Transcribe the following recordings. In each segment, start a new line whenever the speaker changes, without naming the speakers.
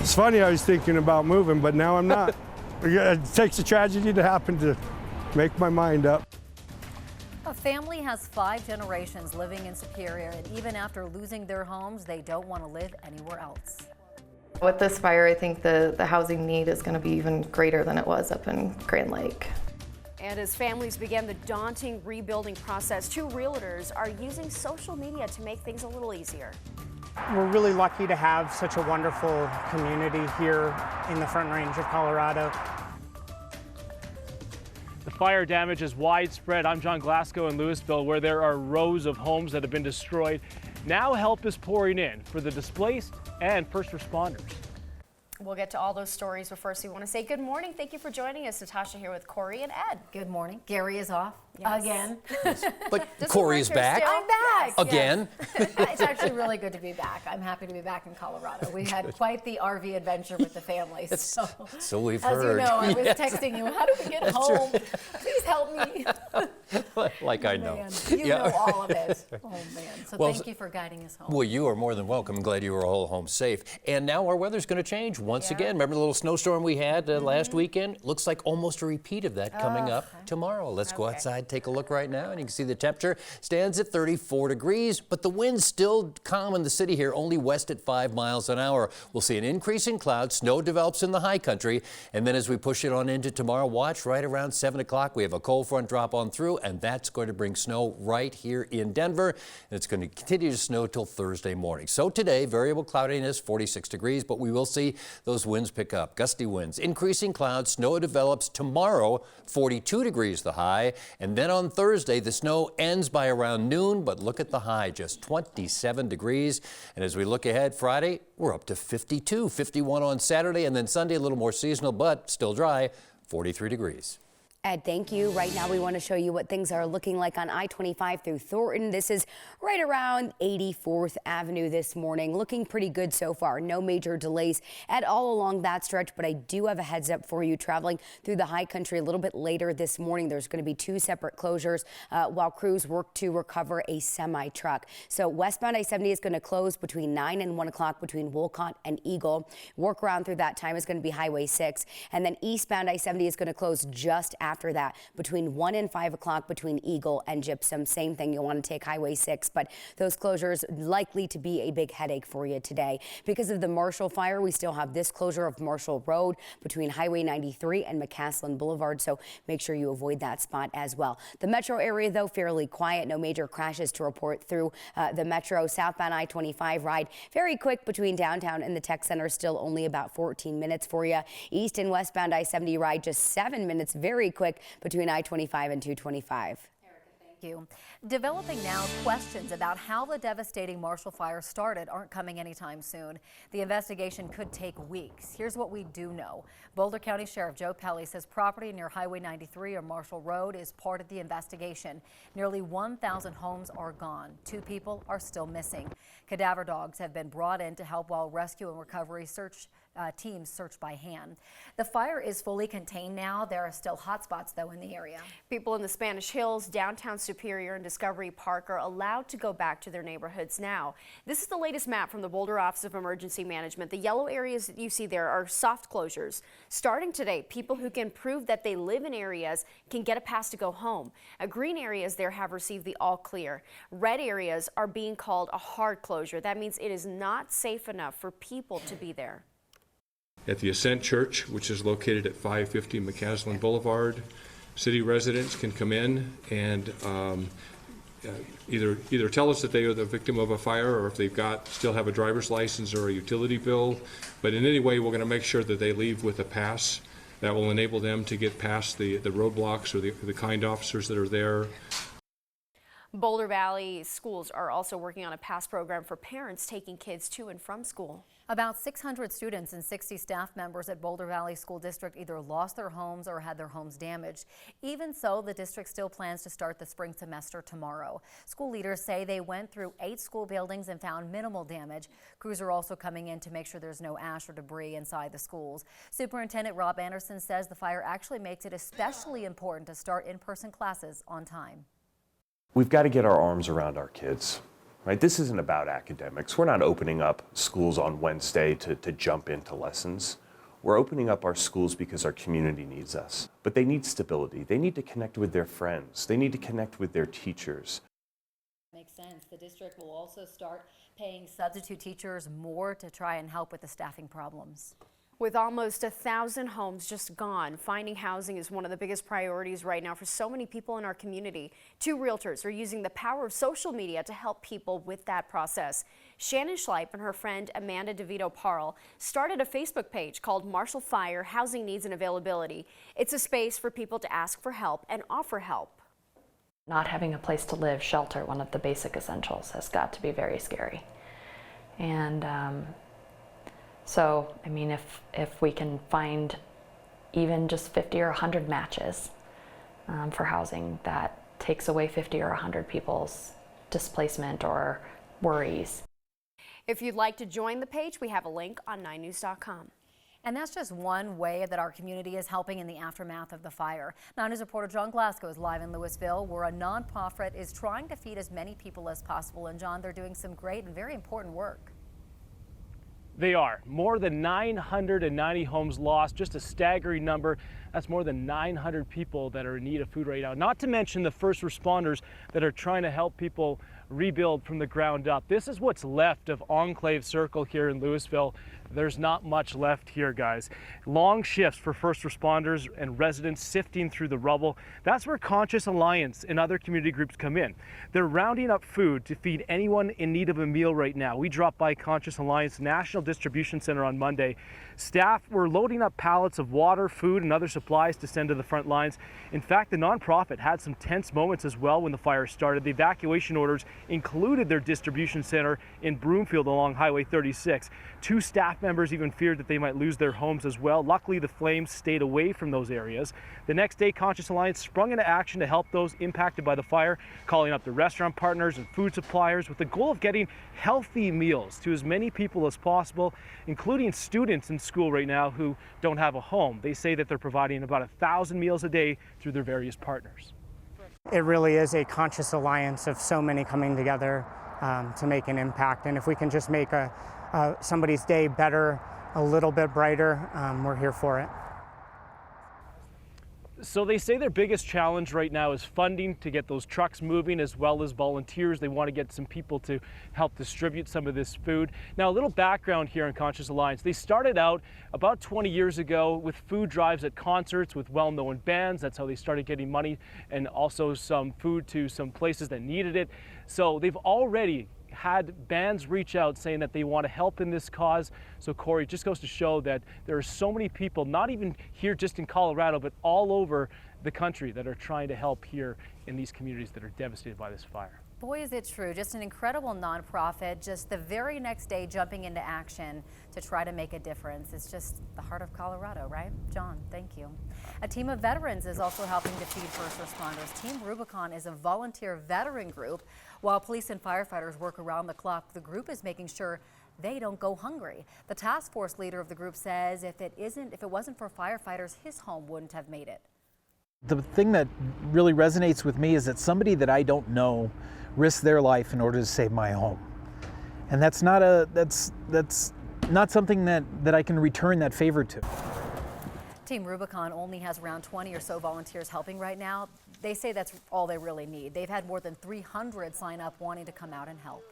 It's funny, I was thinking about moving, but now I'm not. It takes a tragedy to happen to make my mind up.
A family has 5 generations living in Superior, and even after losing their homes, they don't want to live anywhere else.
With this fire, I think the housing need is going to be even greater than it was up in Grand Lake.
And as families begin the daunting rebuilding process, 2 realtors are using social media to make things a little easier.
We're really lucky to have such a wonderful community here in the Front Range of Colorado.
The fire damage is widespread. I'm John Glasgow in Louisville, where there are rows of homes that have been destroyed. Now help is pouring in for the displaced and first responders.
We'll get to all those stories, but first we want to say good morning. Thank you for joining us. Natasha here with Corey and Ed.
Good morning. Gary is off again.
But Corey is back.
I'm back.
Again.
Yes. It's actually really good to be back. I'm happy to be back in Colorado. We had quite the RV adventure with the family.
So we've
as
heard.
As you know, I was texting you, how do we get home? Please help me.
Like I know.
Man, you know all of it. Oh, man. So thank you for guiding us home.
Well, you are more than welcome. I'm glad you were all home safe. And now our weather's going to change once again. Remember the little snowstorm we had last weekend? Looks like almost a repeat of that coming up tomorrow. Let's go outside, take a look right now, and you can see the temperature stands at 34 degrees, but the wind's still calm in the city here, only west at 5 miles an hour. We'll see an increase in clouds. Snow develops in the high country, and then as we push it on into tomorrow, watch right around 7 o'clock. We have a cold front drop on through, and that's going to bring snow right here in Denver, and it's going to continue to snow till Thursday morning. So today, variable cloudiness, 46 degrees, but we will see those winds pick up. Gusty winds, increasing clouds, snow develops tomorrow, 42 degrees the high, and then on Thursday, the snow ends by around noon, but look at the high, just 27 degrees. And as we look ahead, Friday, we're up to 52, 51 on Saturday, and then Sunday, a little more seasonal, but still dry, 43 degrees.
Ed, thank you. Right now we want to show you what things are looking like on I-25 through Thornton. This is right around 84th Avenue this morning. Looking pretty good so far. No major delays at all along that stretch, but I do have a heads up for you traveling through the high country a little bit later this morning. There's going to be 2 separate closures while crews work to recover a semi-truck. So westbound I-70 is going to close between 9 and 1 o'clock between Wolcott and Eagle. Work around through that time is going to be Highway 6. And then eastbound I-70 is going to close just after that between 1 and 5 o'clock between Eagle and Gypsum. Same thing, you'll want to take Highway 6, but those closures likely to be a big headache for you today. Because of the Marshall fire, we still have this closure of Marshall Road between Highway 93 and McCaslin Boulevard, so make sure you avoid that spot as well. The metro area, though, fairly quiet. No major crashes to report through the metro. Southbound I-25 ride very quick between downtown and the tech center, still only about 14 minutes for you. East and westbound I-70 ride just 7 minutes, very quick between I-25 and 225.
Thank you. Developing now, questions about how the devastating Marshall fire started aren't coming anytime soon. The investigation could take weeks. Here's what we do know. Boulder County Sheriff Joe Pelley says property near Highway 93 or Marshall Road is part of the investigation. Nearly 1,000 homes are gone. 2 people are still missing. Cadaver dogs have been brought in to help while rescue and recovery teams search by hand. The fire is fully contained now. There are still hot spots, though, in the area.
People in the Spanish Hills, downtown Superior, and Discovery Park are allowed to go back to their neighborhoods now. This is the latest map from the Boulder Office of Emergency Management. The yellow areas that you see there are soft closures. Starting today, people who can prove that they live in areas can get a pass to go home. Green areas there have received the all clear. Red areas are being called a hard closure. That means it is not safe enough for people to be there.
At the Ascent Church, which is located at 550 McCaslin Boulevard, city residents can come in and either tell us that they are the victim of a fire, or if they've still have a driver's license or a utility bill. But in any way, we're going to make sure that they leave with a pass that will enable them to get past the roadblocks or the kind officers that are there.
Boulder Valley schools are also working on a pass program for parents taking kids to and from school.
About 600 students and 60 staff members at Boulder Valley School District either lost their homes or had their homes damaged. Even so, the district still plans to start the spring semester tomorrow. School leaders say they went through 8 school buildings and found minimal damage. Crews are also coming in to make sure there's no ash or debris inside the schools. Superintendent Rob Anderson says the fire actually makes it especially important to start in-person classes on time.
We've got to get our arms around our kids. right? This isn't about academics. We're not opening up schools on Wednesday to jump into lessons. We're opening up our schools because our community needs us. But they need stability. They need to connect with their friends. They need to connect with their teachers.
Makes sense. The district will also start paying substitute teachers more to try and help with the staffing problems.
With almost 1,000 homes just gone, finding housing is one of the biggest priorities right now for so many people in our community. 2 realtors are using the power of social media to help people with that process. Shannon Schleip and her friend Amanda DeVito Parle started a Facebook page called Marshall Fire Housing Needs and Availability. It's a space for people to ask for help and offer help.
Not having a place to live, shelter, one of the basic essentials, has got to be very scary. And so, I mean, if we can find even just 50 or 100 matches for housing, that takes away 50 or 100 people's displacement or worries.
If you'd like to join the page, we have a link on 9news.com.
And that's just one way that our community is helping in the aftermath of the fire. 9 News reporter John Glasgow is live in Louisville, where a nonprofit is trying to feed as many people as possible. And John, they're doing some great and very important work.
They are. More than 990 homes lost, just a staggering number. That's more than 900 people that are in need of food right now. Not to mention the first responders that are trying to help people rebuild from the ground up. This is what's left of Enclave Circle here in Louisville. There's not much left here, guys. Long shifts for first responders and residents sifting through the rubble. That's where Conscious Alliance and other community groups come in. They're rounding up food to feed anyone in need of a meal right now. We dropped by Conscious Alliance National Distribution Center on Monday. Staff were loading up pallets of water, food, and other supplies to send to the front lines. In fact, the nonprofit had some tense moments as well when the fire started. The evacuation orders included their distribution center in Broomfield along Highway 36. 2 staff members even feared that they might lose their homes as well. Luckily, the flames stayed away from those areas. The next day, Conscious Alliance sprung into action to help those impacted by the fire, calling up the restaurant partners and food suppliers with the goal of getting healthy meals to as many people as possible, including students in school right now who don't have a home. They say that they're providing about 1,000 meals a day through their various partners.
It really is a conscious alliance of so many coming together to make an impact. And if we can just make somebody's day better, a little bit brighter, we're here for it.
So they say their biggest challenge right now is funding to get those trucks moving, as well as volunteers. They want to get some people to help distribute some of this food. Now, a little background here on Conscious Alliance. They started out about 20 years ago with food drives at concerts with well-known bands. That's how they started getting money, and also some food to some places that needed it. So they've already had bands reach out saying that they want to help in this cause. So Corey, it just goes to show that there are so many people, not even here just in Colorado, but all over the country, that are trying to help here in these communities that are devastated by this fire.
Boy, is it true. Just an incredible nonprofit, just the very next day jumping into action to try to make a difference. It's just the heart of Colorado, right? John, thank you. A team of veterans is also helping to feed first responders. Team Rubicon is a volunteer veteran group. While police and firefighters work around the clock, the group is making sure they don't go hungry. The task force leader of the group says if it wasn't for firefighters, his home wouldn't have made it.
The thing that really resonates with me is that somebody that I don't know risked their life in order to save my home. And that's not something that I can return that favor to.
Team Rubicon only has around 20 or so volunteers helping right now. They say that's all they really need. They've had more than 300 sign up wanting to come out and help.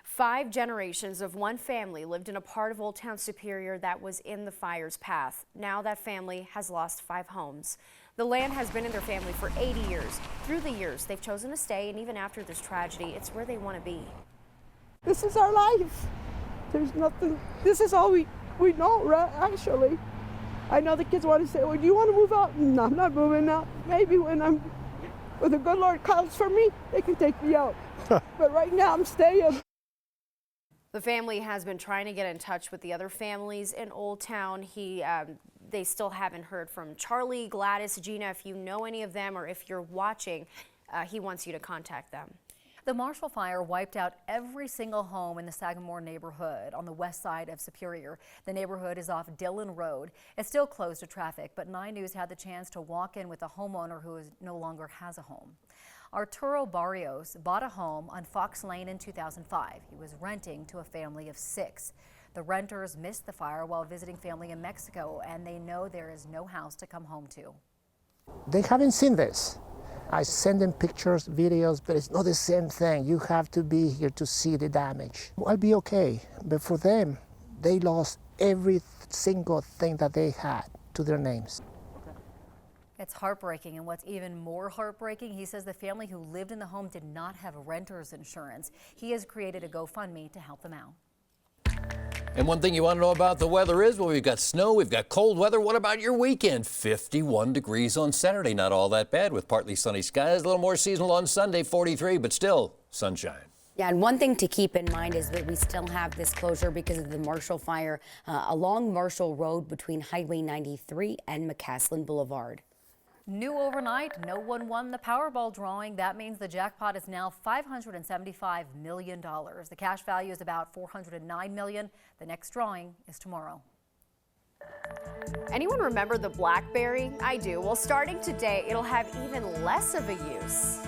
5 generations of one family lived in a part of Old Town Superior that was in the fire's path. Now that family has lost 5 homes. The land has been in their family for 80 years. Through the years, they've chosen to stay, and even after this tragedy, it's where they want to be.
This is our life. There's nothing, this is all we know, right, actually. I know the kids want to say, well, do you want to move out? No, I'm not moving out. Maybe when the good Lord calls for me, they can take me out. But right now, I'm staying.
The family has been trying to get in touch with the other families in Old Town. They still haven't heard from Charlie, Gladys, Gina. If you know any of them or if you're watching, he wants you to contact them.
The Marshall Fire wiped out every single home in the Sagamore neighborhood on the west side of Superior. The neighborhood is off Dillon Road. It's still closed to traffic, but 9 News had the chance to walk in with a homeowner who no longer has a home. Arturo Barrios bought a home on Fox Lane in 2005. He was renting to a family of 6. The renters missed the fire while visiting family in Mexico, and they know there is no house to come home to.
They haven't seen this. I send them pictures, videos, but it's not the same thing. You have to be here to see the damage. I'll be okay, but for them, they lost every single thing that they had to their names.
It's heartbreaking, and what's even more heartbreaking, he says the family who lived in the home did not have renter's insurance. He has created a GoFundMe to help them out.
And one thing you want to know about the weather is, well, we've got snow, we've got cold weather. What about your weekend? 51 degrees on Saturday, not all that bad with partly sunny skies. A little more seasonal on Sunday, 43, but still sunshine.
Yeah, and one thing to keep in mind is that we still have this closure because of the Marshall fire along Marshall Road between Highway 93 and McCaslin Boulevard.
New overnight, no one won the Powerball drawing. That means the jackpot is now $575 million. The cash value is about $409 million. The next drawing is tomorrow.
Anyone remember the BlackBerry? I do. Well, starting today, it'll have even less of a use.